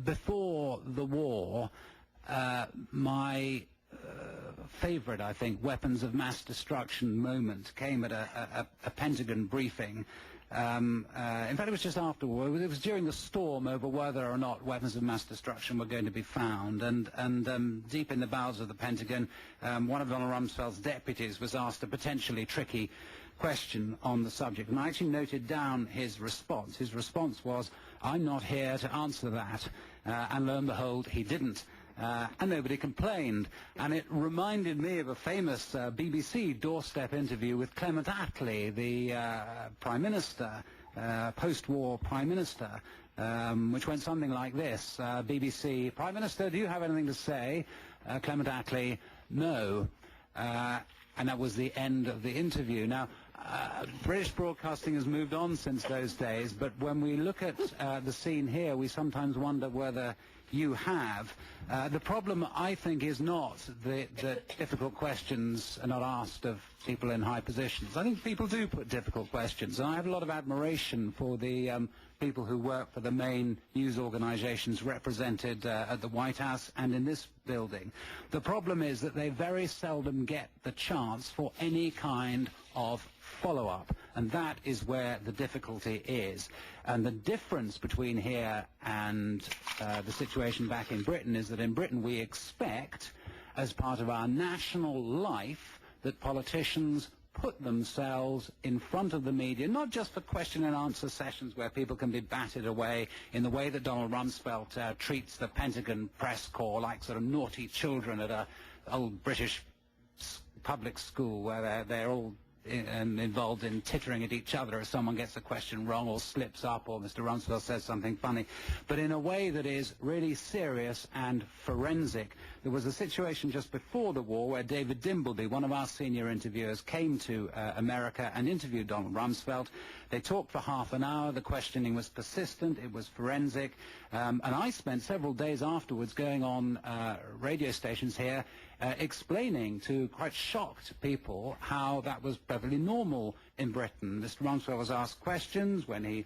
before the war, my favorite, I think, weapons of mass destruction moment came at a Pentagon briefing. In fact, it was just afterward. It was during the storm over whether or not weapons of mass destruction were going to be found. And deep in the bowels of the Pentagon, one of Donald Rumsfeld's deputies was asked a potentially tricky question on the subject. And I actually noted down his response. His response was, "I'm not here to answer that." And lo and behold, he didn't. And nobody complained. And it reminded me of a famous BBC doorstep interview with Clement Attlee, the Prime Minister, post-war Prime Minister, which went something like this. BBC, "Prime Minister, do you have anything to say?" Clement Attlee, "No." And that was the end of the interview. Now, British broadcasting has moved on since those days, but when we look at the scene here, we sometimes wonder whether you have. The problem, I think, is not that difficult questions are not asked of people in high positions. I think people do put difficult questions, and I have a lot of admiration for the people who work for the main news organizations represented at the White House and in this building. The problem is that they very seldom get the chance for any kind of follow-up, and that is where the difficulty is. And the difference between here and the situation back in Britain is that in Britain we expect, as part of our national life, that politicians put themselves in front of the media, not just for question and answer sessions where people can be batted away in the way that Donald Rumsfeld treats the Pentagon press corps like sort of naughty children at a old British public school where they're all involved in tittering at each other as someone gets a question wrong or slips up or Mr. Rumsfeld says something funny, but in a way that is really serious and forensic. There was a situation just before the war where David Dimbleby, one of our senior interviewers, came to America and interviewed Donald Rumsfeld. They talked for half an hour. The questioning was persistent. It was forensic. And I spent several days afterwards going on radio stations here explaining to quite shocked people how that was perfectly normal in Britain. Mr. Rumsfeld was asked questions when the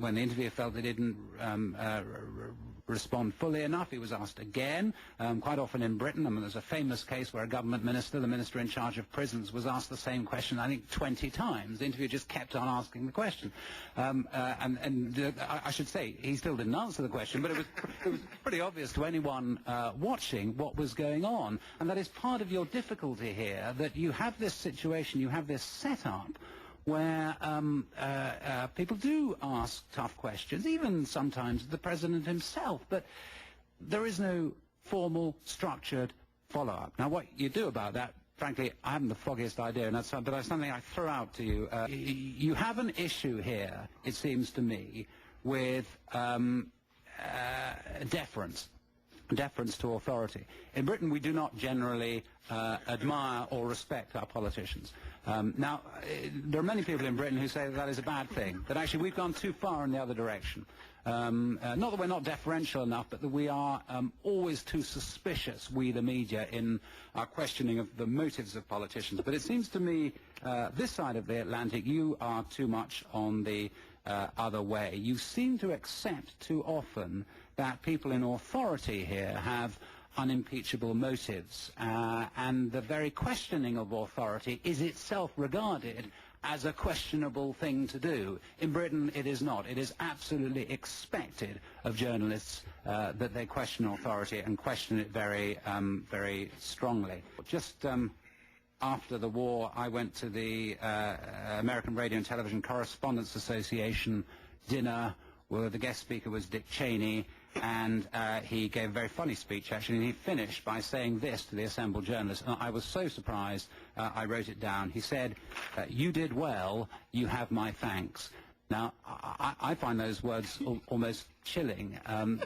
interviewer felt they didn't respond fully enough. He was asked again. Quite often in Britain, I mean, there's a famous case where a government minister, the minister in charge of prisons, was asked the same question, I think, 20 times. The interviewer just kept on asking the question. I should say, he still didn't answer the question, but it was pretty obvious to anyone watching what was going on. And that is part of your difficulty here, that you have this situation, you have this setup where people do ask tough questions, even sometimes the president himself, but there is no formal, structured follow-up. Now, what you do about that, frankly, I haven't the foggiest idea, and that's something I throw out to you. You have an issue here, it seems to me, with deference to authority. In Britain, we do not generally admire or respect our politicians. Now, there are many people in Britain who say that is a bad thing, that actually we've gone too far in the other direction. Not that we're not deferential enough, but that we are always too suspicious, we the media, in our questioning of the motives of politicians. But it seems to me, this side of the Atlantic, you are too much on the other way. You seem to accept too often that people in authority here have unimpeachable motives, and the very questioning of authority is itself regarded as a questionable thing to do. In Britain, it is not. It is absolutely expected of journalists that they question authority and question it very, very strongly. Just after the war, I went to the American Radio and Television Correspondents Association dinner, where the guest speaker was Dick Cheney, and he gave a very funny speech, actually, and he finished by saying this to the assembled journalists. And I was so surprised, I wrote it down. He said, "You did well, you have my thanks." Now, I find those words almost chilling and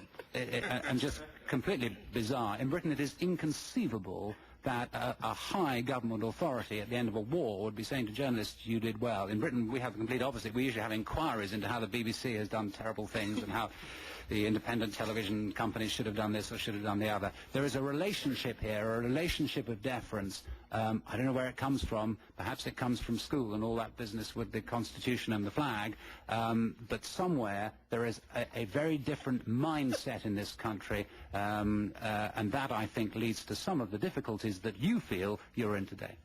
just completely bizarre. In Britain, it is inconceivable that a high government authority at the end of a war would be saying to journalists, "You did well." In Britain, we have the complete opposite. We usually have inquiries into how the BBC has done terrible things and how the independent television companies should have done this or should have done the other. There is a relationship here, a relationship of deference. I don't know where it comes from. Perhaps it comes from school and all that business with the Constitution and the flag. But somewhere there is a very different mindset in this country, and that, I think, leads to some of the difficulties that you feel you're in today.